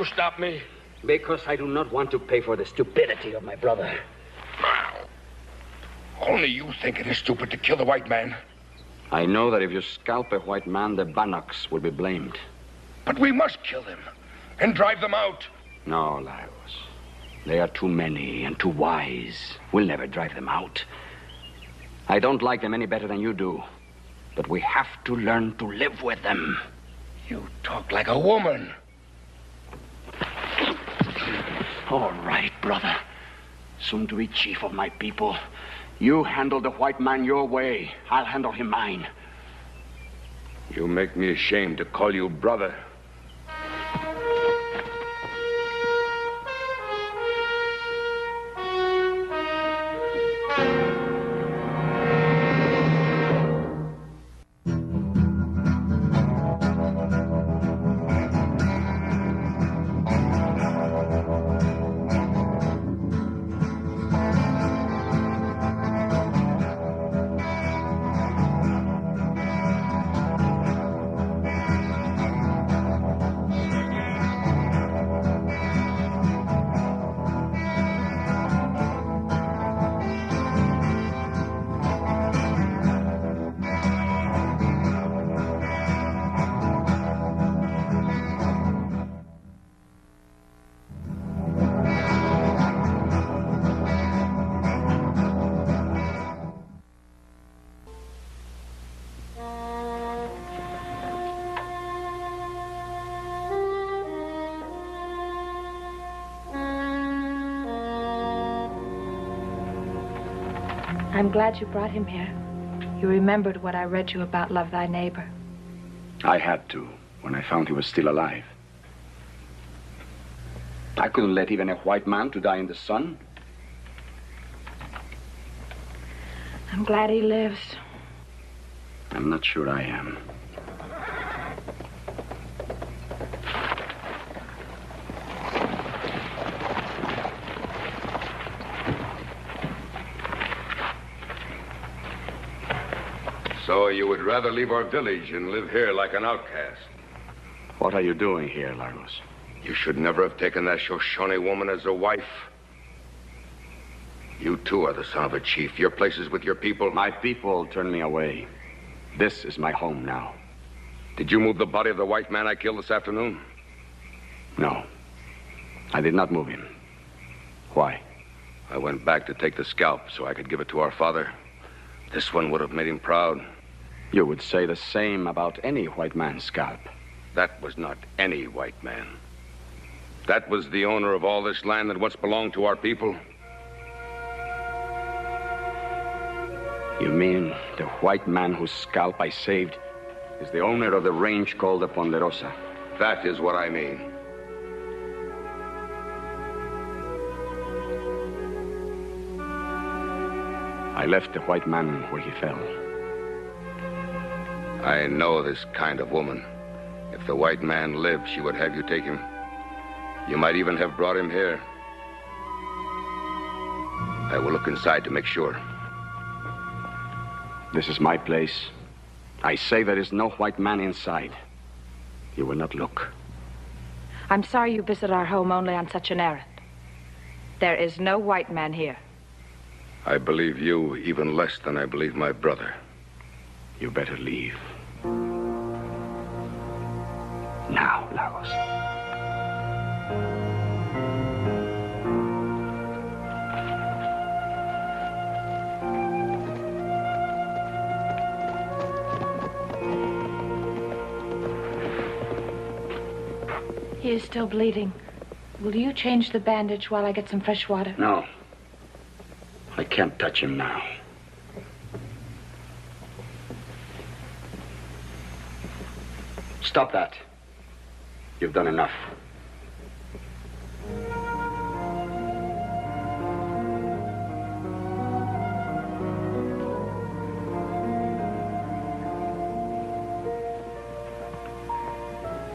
you stop me? Because I do not want to pay for the stupidity of my brother. Now, only you think it is stupid to kill the white man. I know that if you scalp a white man, the Bannocks will be blamed. But we must kill them and drive them out. No, Lagos. They are too many and too wise. We'll never drive them out. I don't like them any better than you do. But we have to learn to live with them. You talk like a woman. All right, brother. Soon to be chief of my people. You handle the white man your way. I'll handle him mine. You make me ashamed to call you brother. I'm glad you brought him here. You remembered what I read you about Love Thy Neighbor. I had to, when I found he was still alive. I couldn't let even a white man to die in the sun. I'm glad he lives. I'm not sure I am. So you would rather leave our village and live here like an outcast? What are you doing here, Lagos? You should never have taken that Shoshone woman as a wife. You too are the son of a chief. Your place is with your people. My people turned me away. This is my home now. Did you move the body of the white man I killed this afternoon? No. I did not move him. Why? I went back to take the scalp so I could give it to our father. This one would have made him proud. You would say the same about any white man's scalp. That was not any white man. That was the owner of all this land that once belonged to our people. You mean the white man whose scalp I saved is the owner of the range called the Ponderosa? That is what I mean. I left the white man where he fell. I know this kind of woman. If the white man lived, she would have you take him. You might even have brought him here. I will look inside to make sure. This is my place. I say there is no white man inside. You will not look. I'm sorry you visit our home only on such an errand. There is no white man here. I believe you even less than I believe my brother. You better leave. Now, Lagos. He is still bleeding. Will you change the bandage while I get some fresh water? No. I can't touch him now. Stop that. You've done enough.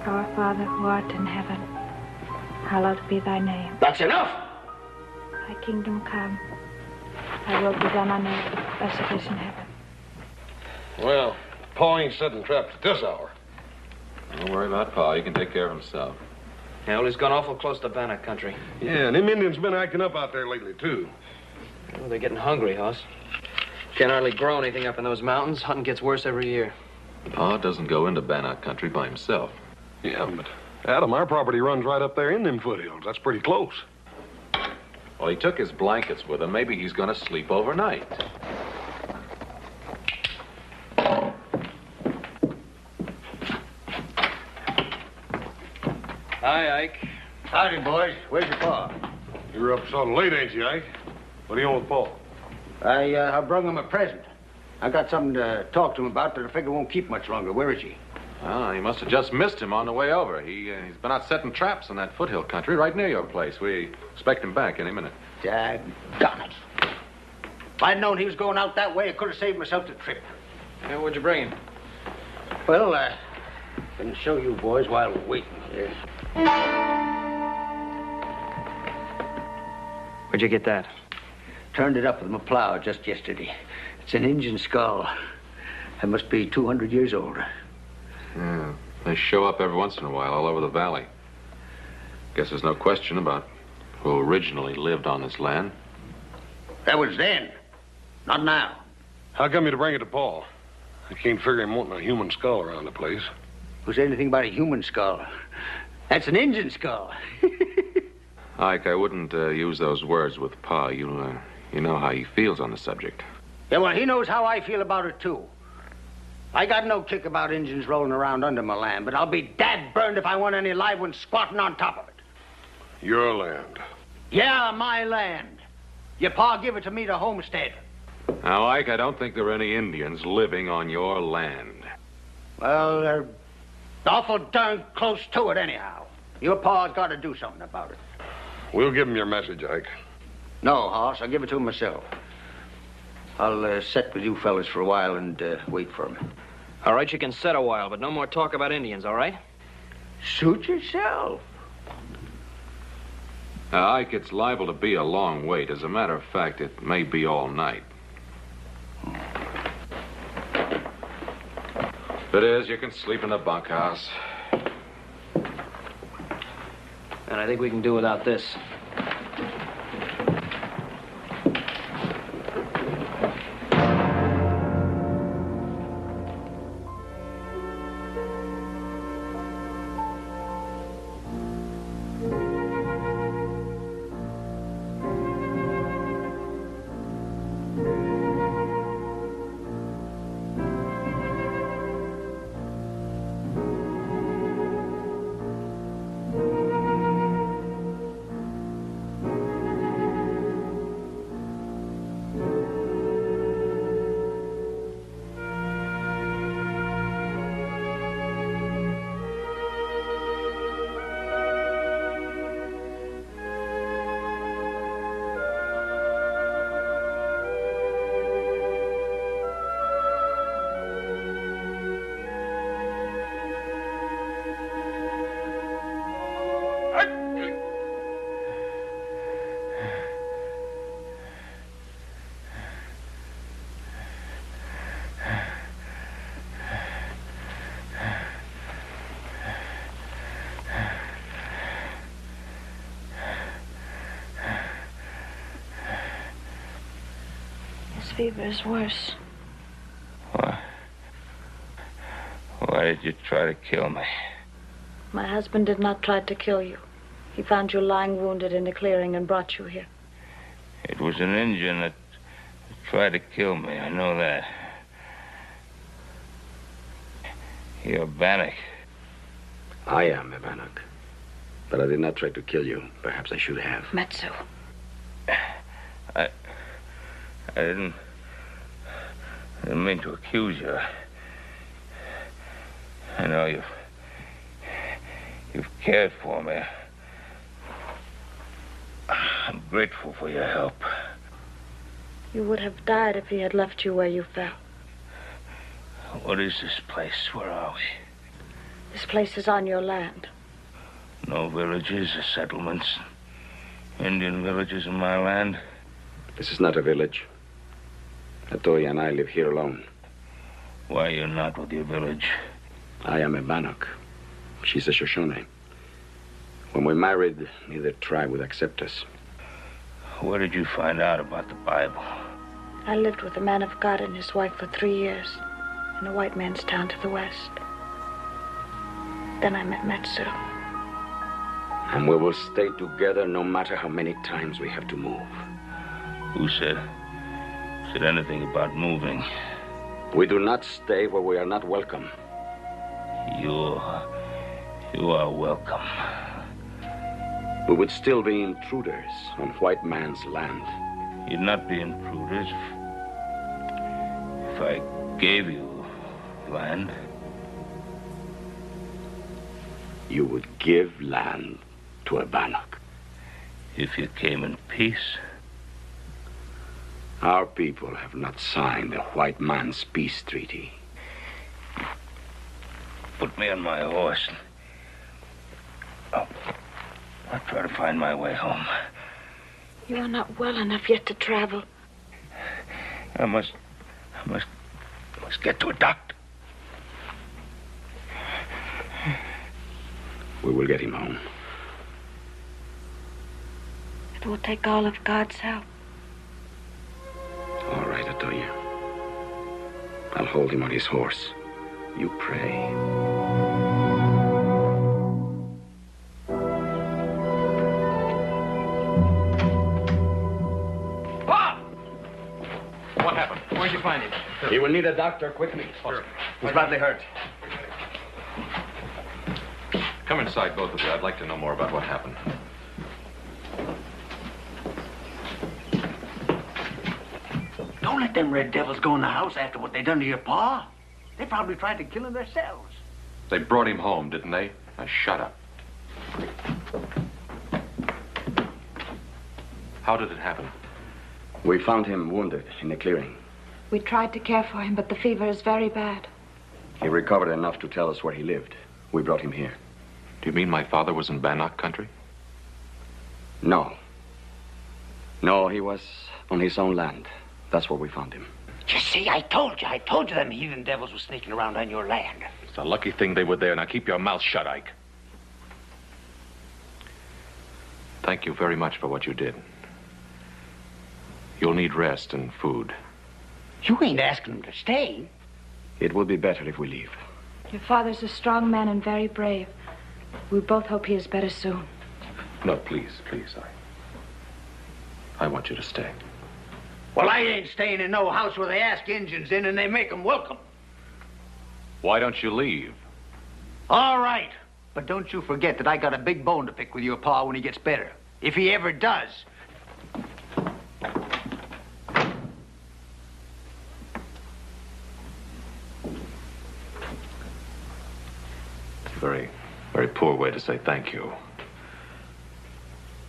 Our Father who art in heaven, hallowed be thy name. That's enough! Thy kingdom come. Thy will be done on earth as it is in heaven. Well, Pa ain't setting traps at this hour. Don't worry about Pa. He can take care of himself. Well, he's gone awful close to Bannock country. Yeah, and them Indians been acting up out there lately, too. Well, they're getting hungry, Hoss. Can't hardly grow anything up in those mountains. Hunting gets worse every year. Pa doesn't go into Bannock country by himself. Yeah, but Adam, our property runs right up there in them foothills. That's pretty close. Well, he took his blankets with him. Maybe he's going to sleep overnight. Hi, Ike. Howdy, boys. Where's your pa? You're up so late, ain't you, Ike? What do you want with Paul? I brung him a present. I got something to talk to him about that I figure won't keep much longer. Where is he? Oh, he must have just missed him on the way over. He's been out setting traps in that foothill country right near your place. We expect him back any minute. Daggone it. If I'd known he was going out that way, I could have saved myself the trip. Yeah, what'd you bring him? Well, I can show you boys while we're waiting here. Where'd you get that? Turned it up with my plow just yesterday. It's an Injun skull. It must be 200 years old. Yeah, they show up every once in a while all over the valley. Guess there's no question about who originally lived on this land. That was then. Not now. How come you to bring it to Paul? I can't figure him wanting a human skull around the place. Who said anything about a human skull? That's an Injun skull. Ike, I wouldn't use those words with Pa. You know how he feels on the subject. Yeah, well, he knows how I feel about it, too. I got no kick about Injuns rolling around under my land, but I'll be dad-burned if I want any live ones squatting on top of it. Your land. Yeah, my land. Your pa give it to me to homestead. Now, Ike, I don't think there are any Indians living on your land. Well, they're awful darn close to it anyhow. Your pa's got to do something about it. We'll give him your message, Ike. No, Hoss, I'll give it to him myself. I'll sit with you fellas for a while and wait for him. All right, you can sit a while, but no more talk about Indians, all right? Suit yourself. Now, Ike, it's liable to be a long wait. As a matter of fact, it may be all night. If it is, you can sleep in the bunkhouse. And I think we can do without this. Fever is worse. Why did you try to kill me? My husband did not try to kill you. He found you lying wounded in a clearing and brought you here. It was an Indian that tried to kill me. I know that. You're Bannock. I am a Bannock. But I did not try to kill you. Perhaps I should have. Metsu. I didn't mean to accuse you. I know you've cared for me. I'm grateful for your help. You would have died if he had left you where you fell. What is this place? Where are we? This place is on your land. No villages or settlements. Indian villages in my land. This is not a village. Atoya and I live here alone. Why are you not with your village? I am a Bannock. She's a Shoshone. When we married, neither tribe would accept us. Where did you find out about the Bible? I lived with a man of God and his wife for 3 years in a white man's town to the west. Then I met Matsu. And we will stay together no matter how many times we have to move. Who said anything about moving? We do not stay where we are not welcome. You are welcome. We would still be intruders on white man's land. You'd not be intruders if I gave you land. You would give land to a Bannock. If you came in peace. Our people have not signed the white man's peace treaty. Put me on my horse. I'll try to find my way home. You are not well enough yet to travel. I must get to a doctor. We will get him home. It will take all of God's help. All right, Atoya. I'll hold him on his horse. You pray. Bob! What happened? Where'd you find him? He will need a doctor quickly. Sure. He's badly hurt. Come inside, both of you. I'd like to know more about what happened. Don't let them red devils go in the house after what they done to your pa. They probably tried to kill him themselves. They brought him home, didn't they? Now, shut up. How did it happen? We found him wounded in the clearing. We tried to care for him, but the fever is very bad. He recovered enough to tell us where he lived. We brought him here. Do you mean my father was in Bannock country? No. No, he was on his own land. That's where we found him. You see, I told you them heathen devils were sneaking around on your land. It's a lucky thing they were there. Now keep your mouth shut, Ike. Thank you very much for what you did. You'll need rest and food. You ain't asking them to stay. It will be better if we leave. Your father's a strong man and very brave. We both hope he is better soon. No, please, please. I want you to stay. Well, I ain't staying in no house where they ask Injuns in and they make them welcome. Why don't you leave? All right. But don't you forget that I got a big bone to pick with your pa when he gets better. If he ever does. It's a very, very poor way to say thank you.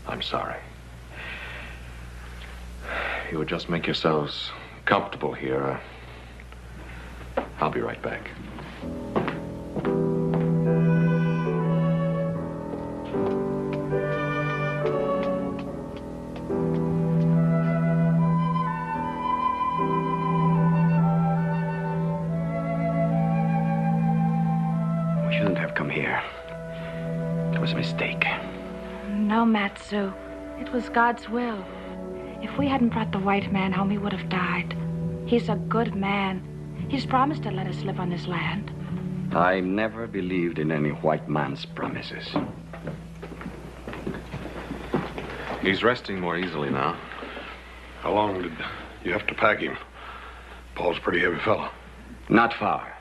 I'm sorry. You would just make yourselves comfortable here. I'll be right back. We shouldn't have come here. It was a mistake. No, Matsu. It was God's will. If we hadn't brought the white man home, he would have died. He's a good man. He's promised to let us live on his land. I never believed in any white man's promises. He's resting more easily now. How long did you have to pack him? Paul's a pretty heavy fella. Not far.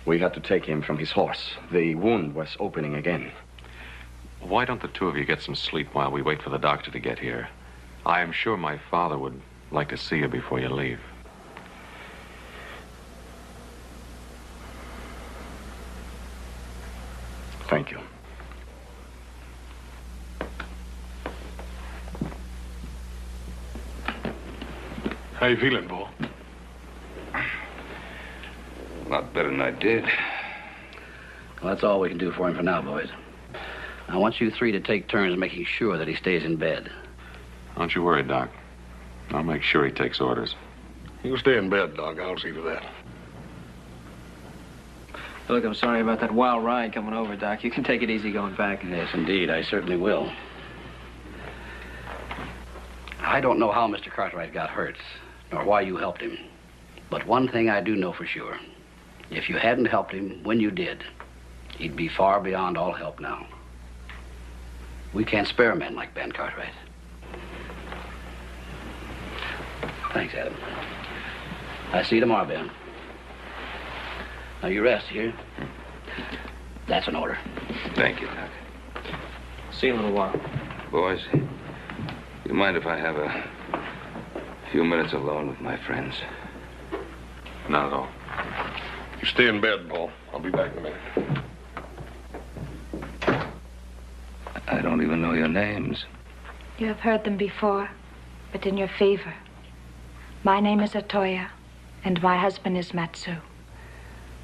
We had to take him from his horse. The wound was opening again. Why don't the two of you get some sleep while we wait for the doctor to get here? I am sure my father would like to see you before you leave. Thank you. How you feeling, Paul? A lot better than I did. Well, that's all we can do for him for now, boys. I want you three to take turns making sure that he stays in bed. Don't you worry, Doc. I'll make sure he takes orders. He'll stay in bed, Doc. I'll see to that. Look, I'm sorry about that wild ride coming over, Doc. You can take it easy going back. Yes, indeed. I certainly will. I don't know how Mr. Cartwright got hurt, nor why you helped him. But one thing I do know for sure. If you hadn't helped him when you did, he'd be far beyond all help now. We can't spare men like Ben Cartwright. Thanks, Adam. I'll see you tomorrow, Ben. Now, you rest here. That's an order. Thank you, Doc. See you in a little while. Boys, you mind if I have a few minutes alone with my friends? Not at all. You stay in bed, Paul. I'll be back in a minute. I don't even know your names. You have heard them before, but in your favor. My name is Otoya, and my husband is Matsu.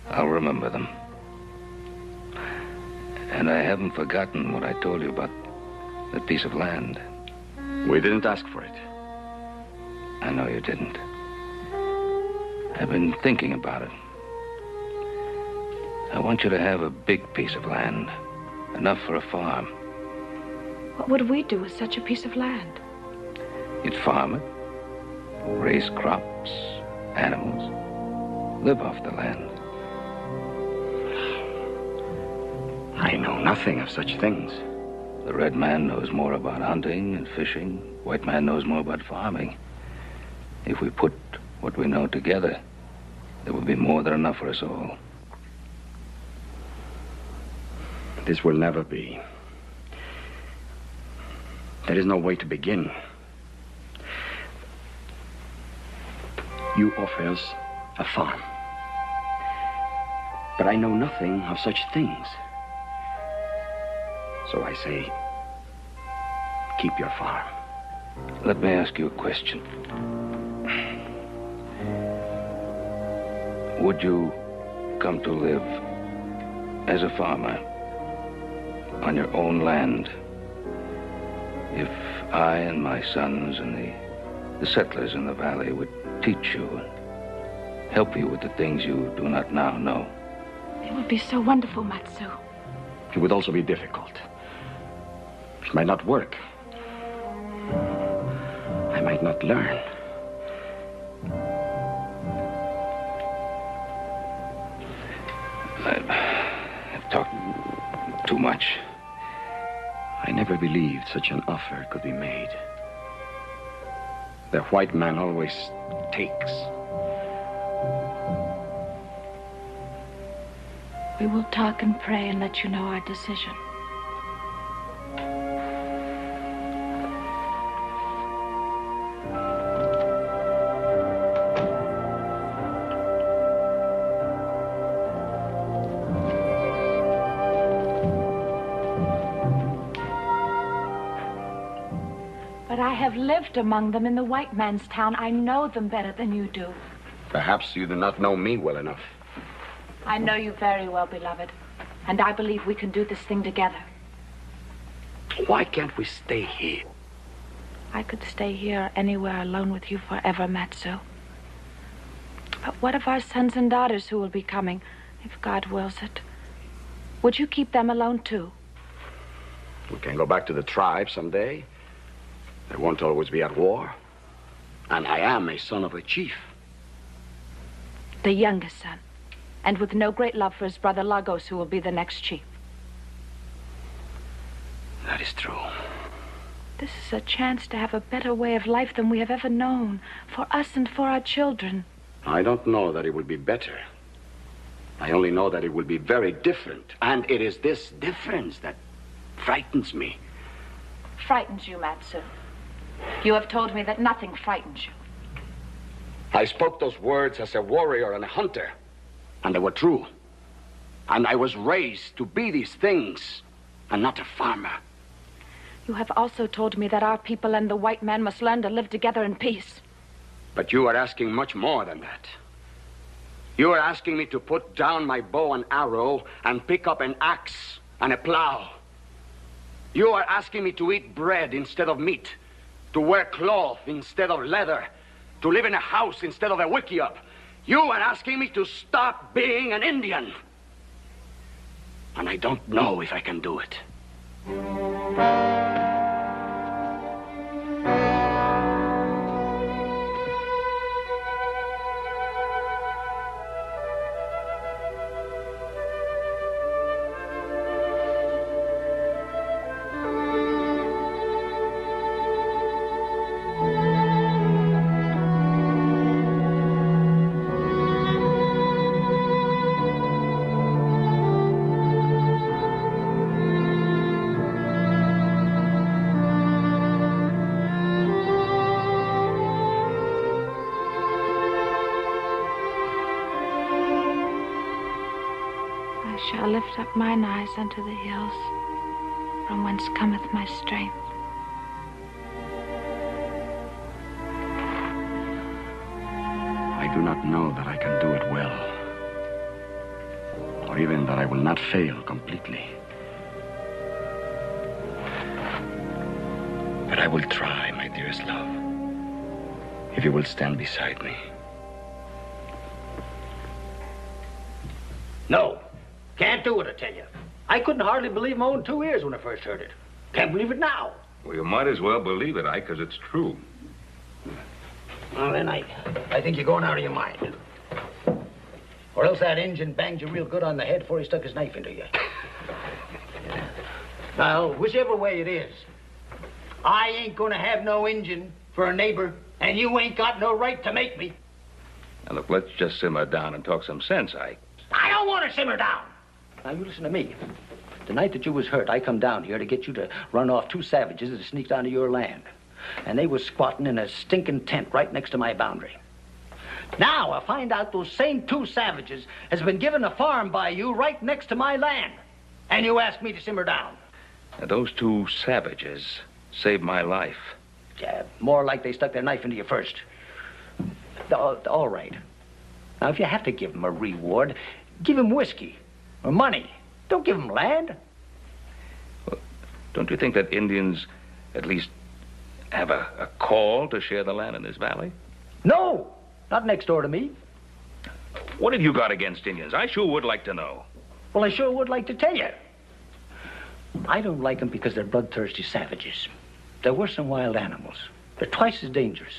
I'll remember them. And I haven't forgotten what I told you about that piece of land. We didn't ask for it. I know you didn't. I've been thinking about it. I want you to have a big piece of land, enough for a farm. What would we do with such a piece of land? You'd farm it, raise crops, animals, live off the land. I know nothing of such things. The red man knows more about hunting and fishing. White man knows more about farming. If we put what we know together, there will be more than enough for us all. This will never be. There is no way to begin. You offer us a farm. But I know nothing of such things. So I say, keep your farm. Let me ask you a question. Would you come to live as a farmer on your own land if I and my sons and the settlers in the valley would teach you and help you with the things you do not now know? It would be so wonderful, Matsu. It would also be difficult. It might not work. I might not learn. I've talked too much. I never believed such an offer could be made. The white man always takes. We will talk and pray and let you know our decision. But I have lived among them in the white man's town. I know them better than you do. Perhaps you do not know me well enough. I know you very well, beloved. And I believe we can do this thing together. Why can't we stay here? I could stay here anywhere alone with you forever, Matsu. But what of our sons and daughters who will be coming, if God wills it? Would you keep them alone, too? We can go back to the tribe someday. They won't always be at war. And I am a son of a chief. The youngest son. And with no great love for his brother Lagos, who will be the next chief. That is true. This is a chance to have a better way of life than we have ever known, for us and for our children. I don't know that it will be better. I only know that it will be very different. And it is this difference that frightens me. Frightens you, Matsu? You have told me that nothing frightens you. I spoke those words as a warrior and a hunter. And they were true. And I was raised to be these things, and not a farmer. You have also told me that our people and the white man must learn to live together in peace. But you are asking much more than that. You are asking me to put down my bow and arrow and pick up an axe and a plow. You are asking me to eat bread instead of meat, to wear cloth instead of leather, to live in a house instead of a wickiup. You are asking me to stop being an Indian. And I don't know if I can do it. I shall lift up mine eyes unto the hills, from whence cometh my strength. I do not know that I can do it well, or even that I will not fail completely. But I will try, my dearest love, if you will stand beside me. No. Can't do it, I tell you. I couldn't hardly believe my own 2 ears when I first heard it. Can't believe it now. Well, you might as well believe it, Ike, because it's true. Well, then, I think you're going out of your mind. Or else that Injun banged you real good on the head before he stuck his knife into you. Well, whichever way it is, I ain't gonna have no Injun for a neighbor, and you ain't got no right to make me. Now, look, let's just simmer down and talk some sense, Ike. I don't want to simmer down. Now, you listen to me. The night that you was hurt, I come down here to get you to run off 2 savages that sneaked onto your land. And they was squatting in a stinking tent right next to my boundary. Now, I find out those same 2 savages has been given a farm by you right next to my land. And you ask me to simmer down. Now, those 2 savages saved my life. Yeah, more like they stuck their knife into you first. All right. Now, if you have to give them a reward, give them whiskey or money. Don't give them land. Well, don't you think that Indians at least have a call to share the land in this valley? No, not next door to me. What have you got against Indians? I sure would like to know. Well, I sure would like to tell you. I don't like them because they're bloodthirsty savages. They're worse than wild animals. They're twice as dangerous.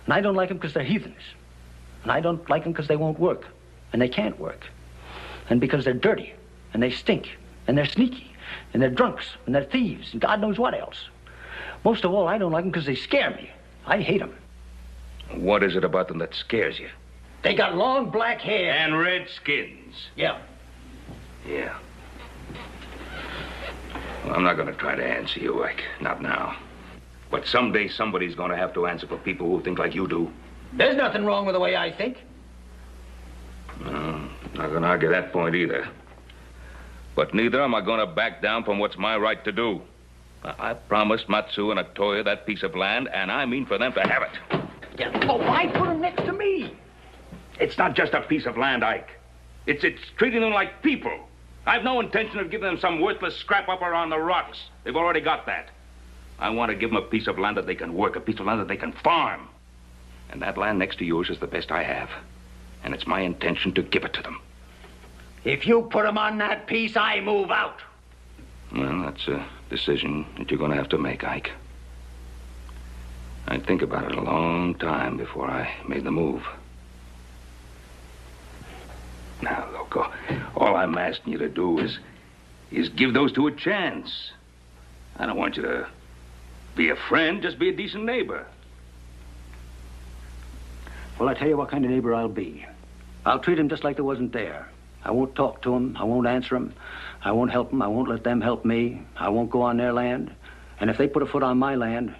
And I don't like them because they're heathens. And I don't like them because they won't work. And they can't work. And because they're dirty. And they stink. And they're sneaky. And they're drunks. And they're thieves. And God knows what else. Most of all, I don't like them because they scare me. I hate them. What is it about them that scares you? They got long black hair. And red skins. Yeah. Yeah. Well, I'm not going to try to answer you, Ike. Not now. But someday somebody's going to have to answer for people who think like you do. There's nothing wrong with the way I think. No, not going to argue that point either. But neither am I going to back down from what's my right to do. I promised Matsu and Atoya that piece of land, and I mean for them to have it. Yeah. Oh, why put them next to me? It's not just a piece of land, Ike. It's treating them like people. I've no intention of giving them some worthless scrap up around the rocks. They've already got that. I want to give them a piece of land that they can work, a piece of land that they can farm. And that land next to yours is the best I have. And it's my intention to give it to them. If you put them on that piece, I move out. Well, that's a decision that you're going to have to make, Ike. I'd think about it a long time before I made the move. Now, look, all I'm asking you to do is give those 2 a chance. I don't want you to be a friend, just be a decent neighbor. Well, I tell you what kind of neighbor I'll be. I'll treat him just like they wasn't there. I won't talk to him. I won't answer him. I won't help them. I won't let them help me. I won't go on their land. And if they put a foot on my land,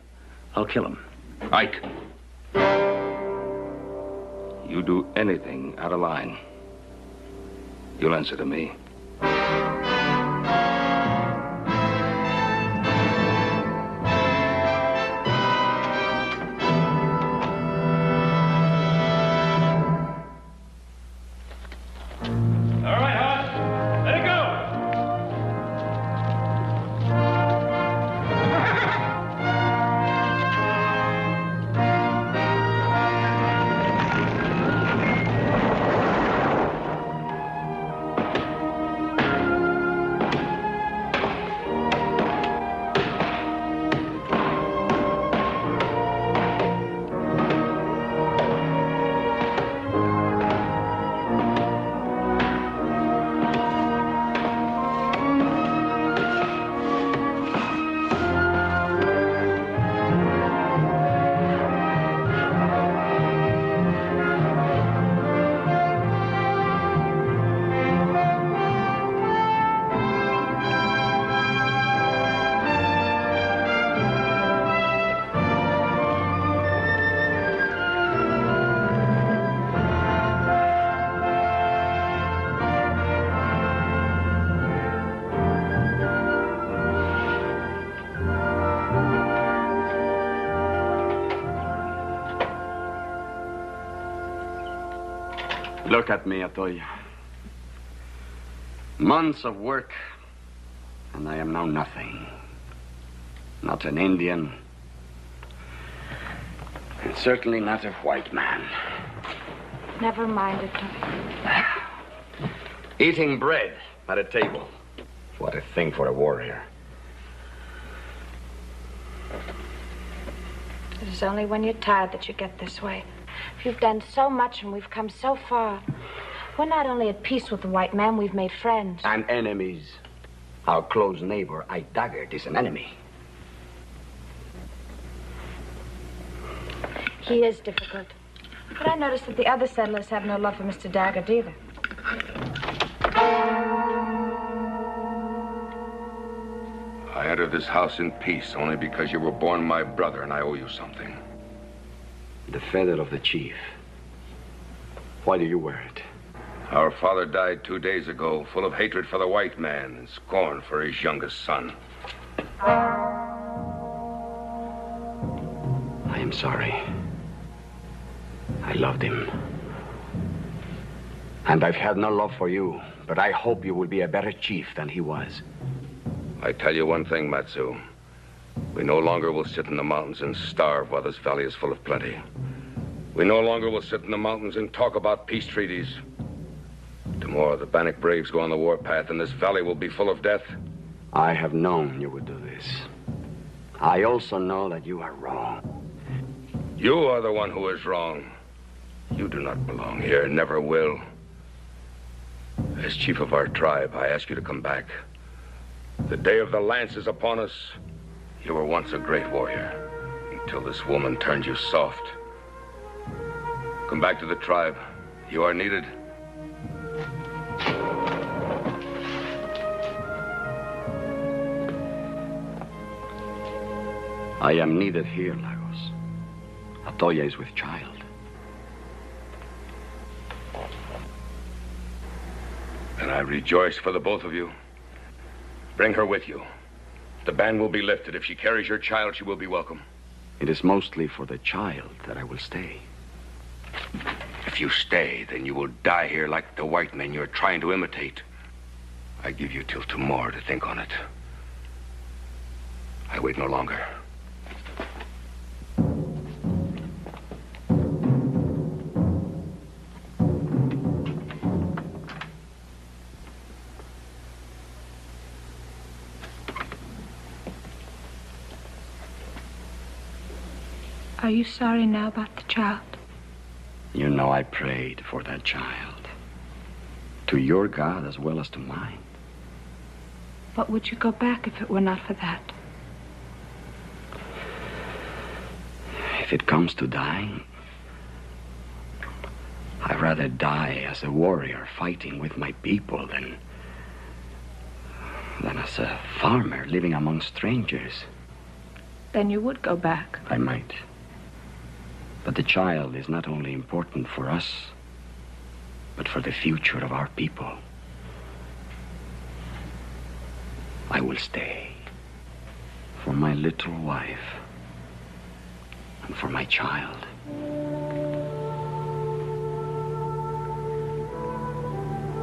I'll kill them. Ike, you do anything out of line, you'll answer to me. Look at me, Atoya. Months of work, and I am now nothing. Not an Indian, and certainly not a white man. Never mind, Atoya. Eating bread at a table. What a thing for a warrior. It is only when you're tired that you get this way. You've done so much and we've come so far. We're not only at peace with the white man, we've made friends. And enemies. Our close neighbor, Ike Daggett, is an enemy. He is difficult. But I noticed that the other settlers have no love for Mr. Daggett either. I entered this house in peace only because you were born my brother and I owe you something. The feather of the chief. Why do you wear it? Our father died 2 days ago, full of hatred for the white man and scorn for his youngest son. I am sorry. I loved him. And I've had no love for you, but I hope you will be a better chief than he was. I tell you one thing, Matsu. We no longer will sit in the mountains and starve while this valley is full of plenty. We no longer will sit in the mountains and talk about peace treaties. Tomorrow, the Bannock braves go on the warpath, and this valley will be full of death. I have known you would do this. I also know that you are wrong. You are the one who is wrong. You do not belong here, never will. As chief of our tribe, I ask you to come back. The day of the lance is upon us. You were once a great warrior, until this woman turned you soft. Come back to the tribe. You are needed. I am needed here, Lagos. Atoya is with child. And I rejoice for the both of you. Bring her with you. The ban will be lifted. If she carries your child, she will be welcome. It is mostly for the child that I will stay. If you stay, then you will die here like the white men you're trying to imitate. I give you till tomorrow to think on it. I wait no longer. Are you sorry now about the child? You know I prayed for that child. To your God as well as to mine. But would you go back if it were not for that? If it comes to dying, I'd rather die as a warrior fighting with my people than as a farmer living among strangers. Then you would go back. I might. But the child is not only important for us, but for the future of our people. I will stay. For my little wife. And for my child.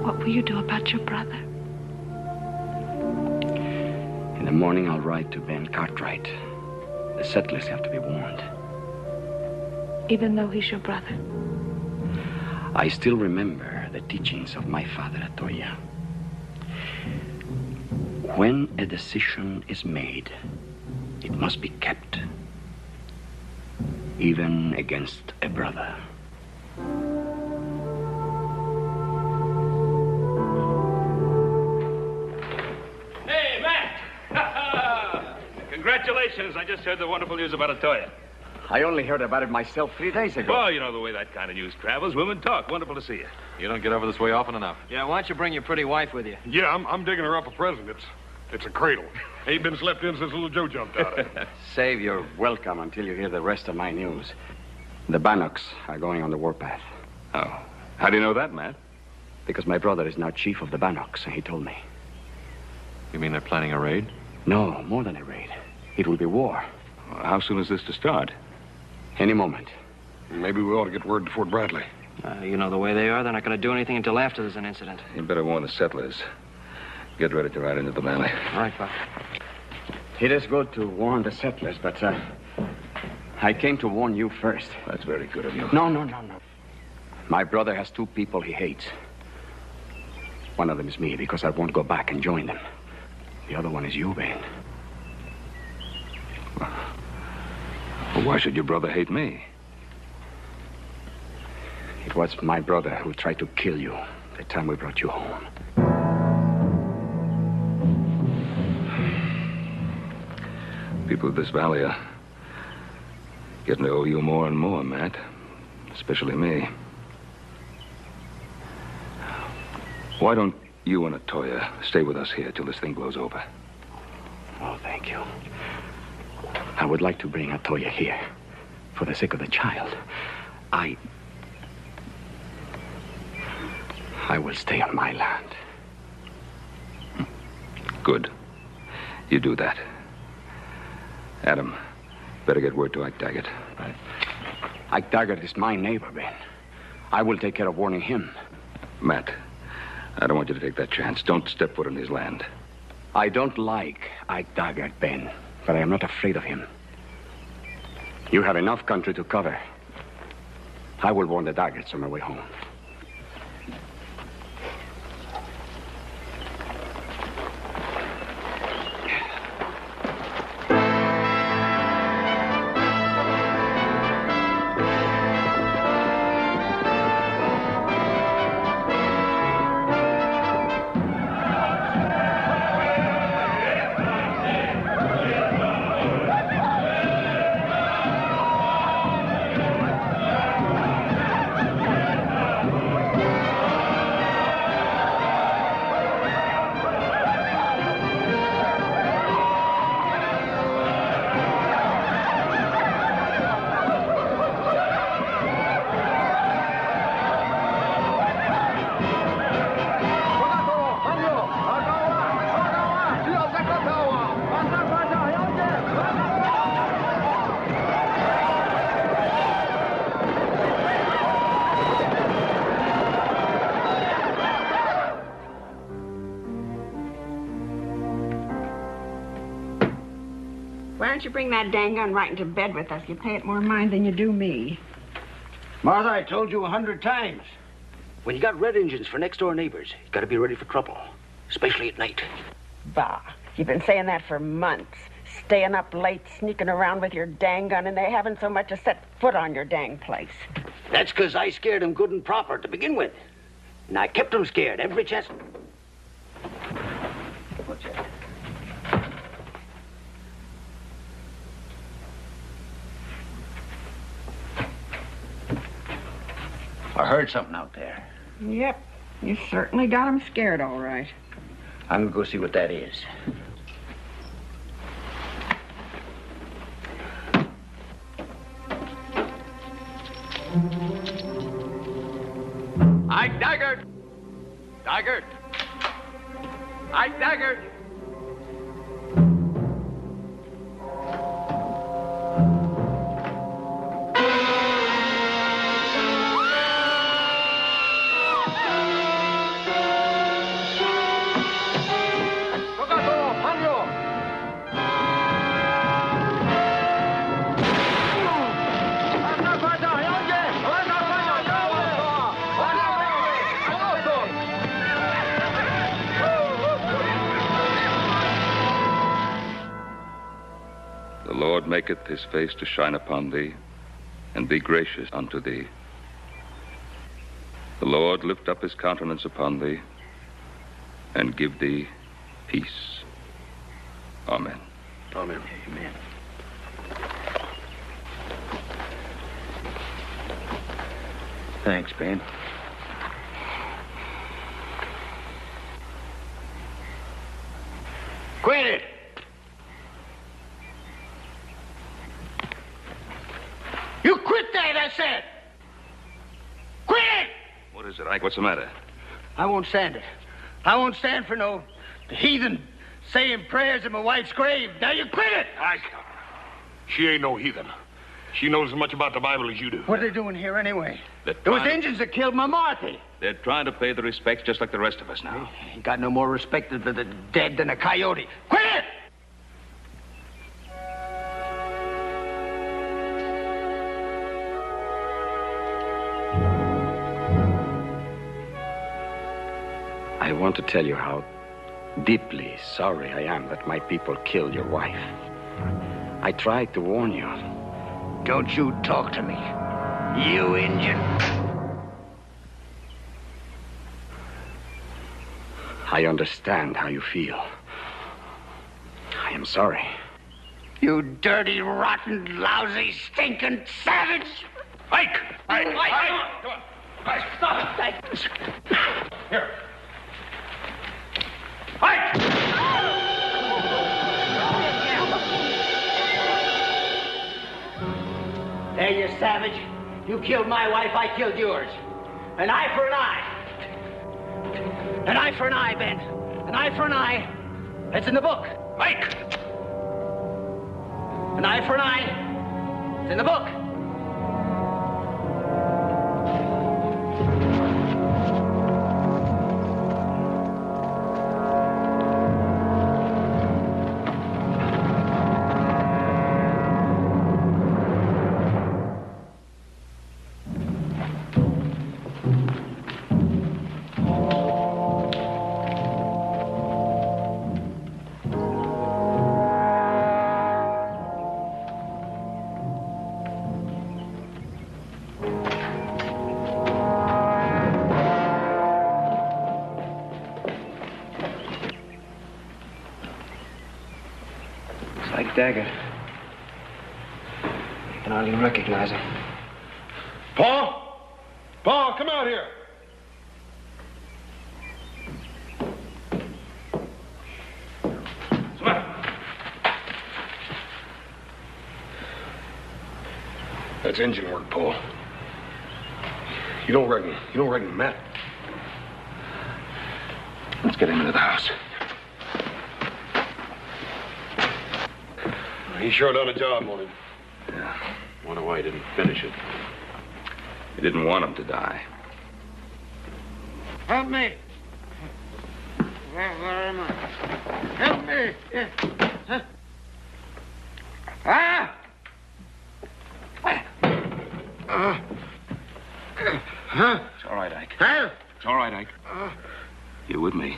What will you do about your brother? In the morning, I'll ride to Ben Cartwright. The settlers have to be warned. Even though he's your brother? I still remember the teachings of my father, Atoya. When a decision is made, it must be kept. Even against a brother. Hey, Matt! Congratulations. I just heard the wonderful news about Atoya. I only heard about it myself 3 days ago. Well, you know the way that kind of news travels. Women talk. Wonderful to see you. You don't get over this way often enough. Yeah, why don't you bring your pretty wife with you? Yeah, I'm digging her up a present. It's a cradle. Ain't been slept in since little Joe jumped out of it. Save your welcome until you hear the rest of my news. The Bannocks are going on the warpath. Oh. How do you know that, Matt? Because my brother is now chief of the Bannocks, and he told me. You mean they're planning a raid? No, more than a raid. It will be war. How soon is this to start? Any moment. Maybe we ought to get word to Fort Bradley. You know the way they are. They're not going to do anything until after there's an incident. You better warn the settlers. Get ready to ride into the valley. All right, Buck. It is good to warn the settlers, but I came to warn you first. That's very good of you. No. My brother has two people he hates. One of them is me, because I won't go back and join them. The other one is you, Ben. Well, why should your brother hate me? It was my brother who tried to kill you the time we brought you home. People of this valley are getting to owe you more and more, Matt. Especially me. Why don't you and Atoya stay with us here till this thing blows over? Oh, thank you. I would like to bring Atoya here for the sake of the child. I will stay on my land. Good. You do that. Adam, better get word to Ike Daggett. Right. Ike Daggett is my neighbor, Ben. I will take care of warning him. Matt, I don't want you to take that chance. Don't step foot on his land. I don't like Ike Daggett, Ben, but I am not afraid of him. You have enough country to cover. I will warn the Daggetts on my way home. Why don't you bring that dang gun right into bed with us? You pay it more mind than you do me. Martha, I told you 100 times. When you got red engines for next-door neighbors, you got to be ready for trouble, especially at night. Bah, you've been saying that for months. Staying up late, sneaking around with your dang gun, and they haven't so much as set foot on your dang place. That's because I scared them good and proper to begin with. And I kept them scared every chance. What's that? I heard something out there. Yep, you certainly got them scared, all right. I'm gonna go see what that is. Ike Daggett! Daggett! Ike Daggett! The Lord maketh his face to shine upon thee, and be gracious unto thee. The Lord lift up his countenance upon thee, and give thee peace. Amen. Amen. Amen. Thanks, Ben. Quit it! You quit that, I said! Quit it! What is it, Ike? What's the matter? I won't stand it. I won't stand for no heathen saying prayers at my wife's grave. Now you quit it! Ike, she ain't no heathen. She knows as much about the Bible as you do. What are they doing here anyway? They're It was trying to- Indians that killed my Marthy. They're trying to pay the respects just like the rest of us now. He got no more respect for the dead than a coyote. Quit it! I want to tell you how deeply sorry I am that my people killed your wife. I tried to warn you. Don't you talk to me, you Indian. I understand how you feel. I am sorry. You dirty, rotten, lousy, stinking savage! Ike! Ike! Come on. Ike, stop it! Here. There, you savage. You killed my wife, I killed yours. An eye for an eye. An eye for an eye, Ben. An eye for an eye. It's in the book. Mike! An eye for an eye. It's in the book. Like Daggett. I can hardly recognize him. Paul? Paul, come out here. Come on. That's engine work, Paul. You don't reckon Matt? Let's get him into the house. He sure done a job on him. Yeah. Wonder why he didn't finish it. He didn't want him to die. Help me. Where am I? Help me. Huh? Ah! Huh? It's all right, Ike. Huh? It's all right, Ike. You with me?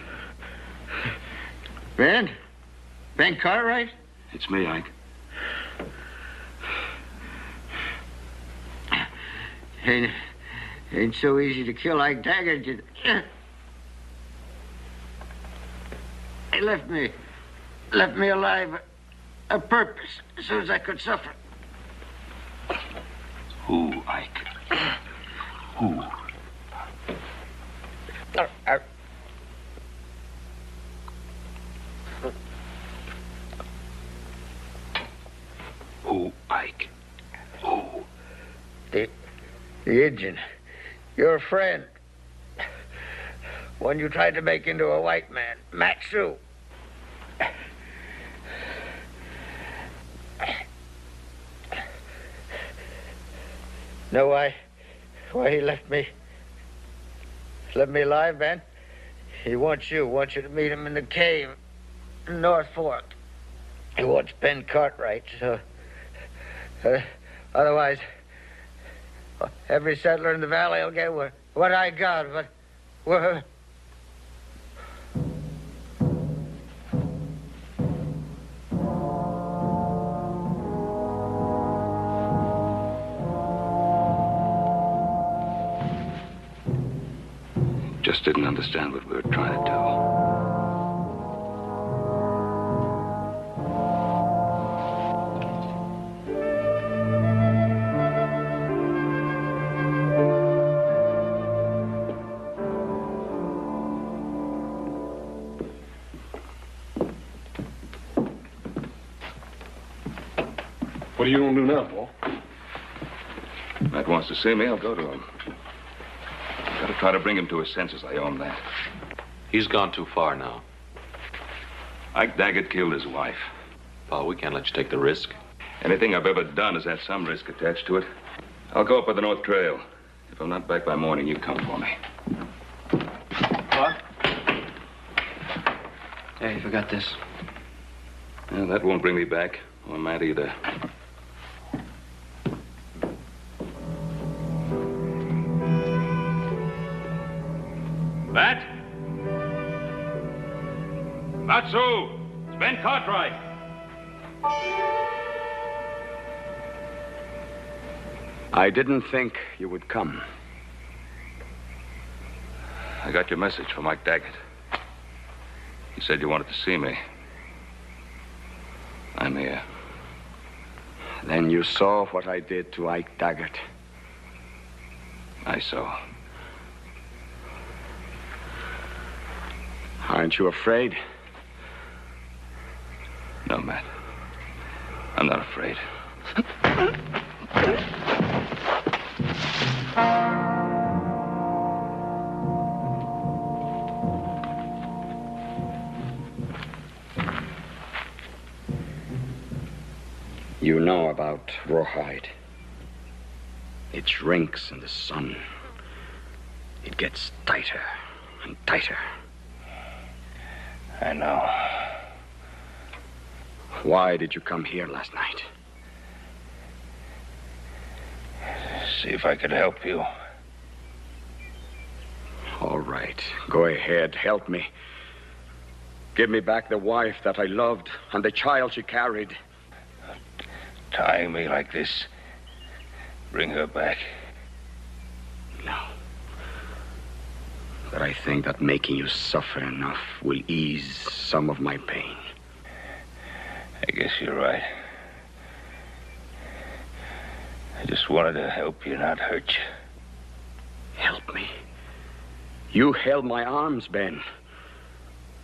Ben? Ben Cartwright? It's me, Ike. Ain't so easy to kill like Daggett. He left me alive a purpose so as I could suffer. Who, Ike? Who? Who, Ike? Who? The Indian. Your friend. One you tried to make into a white man. Matt Sue. Know why he left me alive, Ben? He wants you to meet him in the cave in North Fork. He wants Ben Cartwright, so otherwise every settler in the valley will get what I got, but Just didn't understand what we were trying to do. What are you going to do now, Paul? Matt wants to see me, I'll go to him. Gotta try to bring him to his senses, I own that. He's gone too far now. Ike Daggett killed his wife. Paul, we can't let you take the risk. Anything I've ever done has had some risk attached to it. I'll go up by the North Trail. If I'm not back by morning, you come for me. What? Hey, you forgot this. Well, that won't bring me back. Or Matt either. Matt? Matsu! It's Ben Cartwright. I didn't think you would come. I got your message from Mike Daggett. He said you wanted to see me. I'm here. Then you saw what I did to Ike Daggett. I saw. Aren't you afraid? No, Matt. I'm not afraid. You know about rawhide. It shrinks in the sun. It gets tighter and tighter. I know. Why did you come here last night? See if I could help you. All right. Go ahead. Help me. Give me back the wife that I loved and the child she carried. Tying me like this. Bring her back. No. But I think that making you suffer enough will ease some of my pain. I guess you're right. I just wanted to help you, not hurt you. Help me? You held my arms, Ben.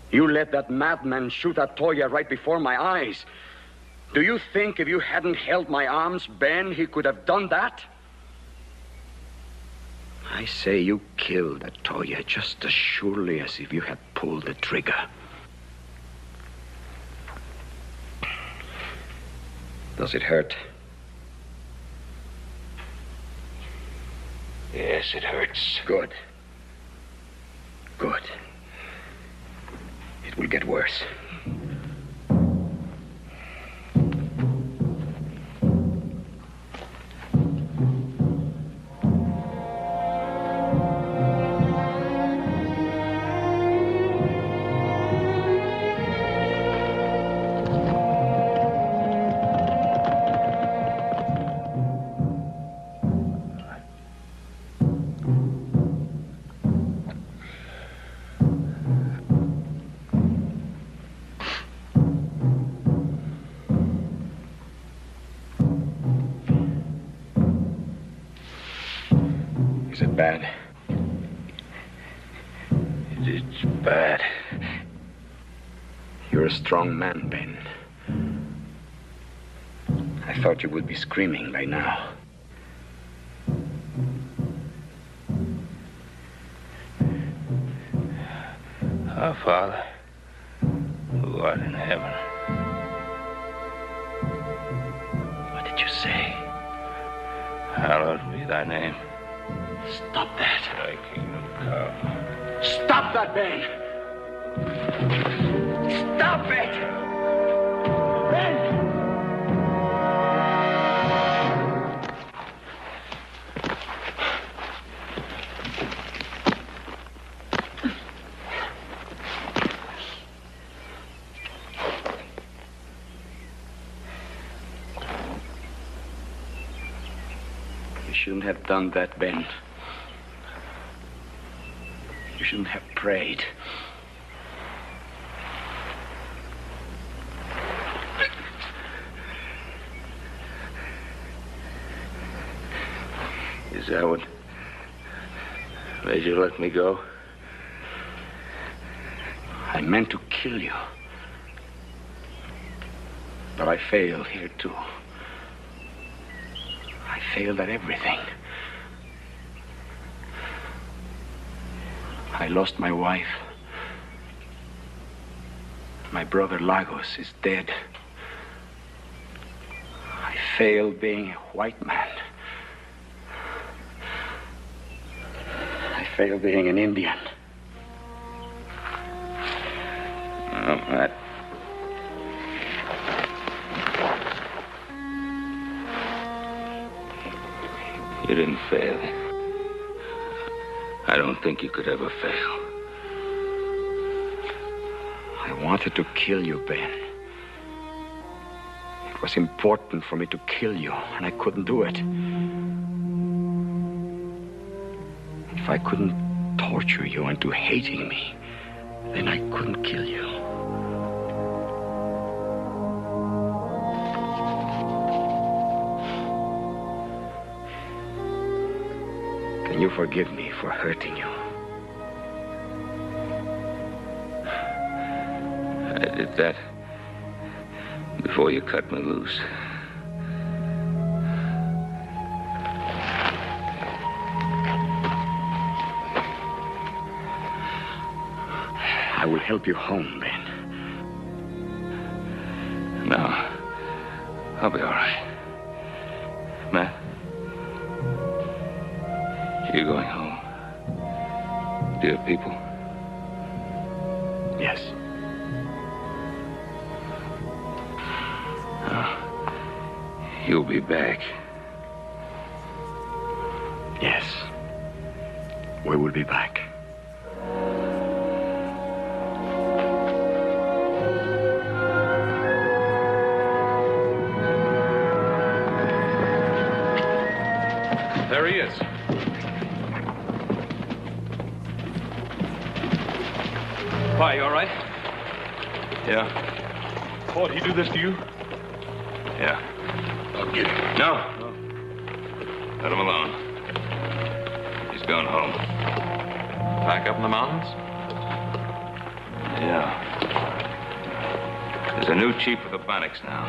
You let that madman shoot at Toya right before my eyes. Do you think if you hadn't held my arms, Ben, he could have done that? I say you killed Toya just as surely as if you had pulled the trigger. Does it hurt? Yes, it hurts. Good. Good. It will get worse. Is it bad? It's bad. You're a strong man, Ben. I thought you would be screaming by now. Our Father, who art in heaven. What did you say? Hallowed be thy name. Stop that. Thy kingdom come. Stop that, Ben! Stop it! Ben! You shouldn't have done that, Ben. You shouldn't have prayed. Is that what made you let me go? I meant to kill you. But I failed here, too. I failed at everything. I lost my wife. My brother Lagos is dead. I failed being a white man. I failed being an Indian. Oh, Matt. You didn't fail. I don't think you could ever fail. I wanted to kill you, Ben. It was important for me to kill you, and I couldn't do it. If I couldn't torture you into hating me, then I couldn't kill you. Can you forgive me for hurting you? I did that before you cut me loose. I will help you home, Ben. No. I'll be all right. Matt? You're going home? Dear people? Yes. You'll be back. Yes. We will be back. There he is. Why, you all right? Yeah. Claude, he do this to you? Yeah. I'll get him. No. Let him alone. He's going home. Back up in the mountains? Yeah. There's a new chief of the Bannocks now.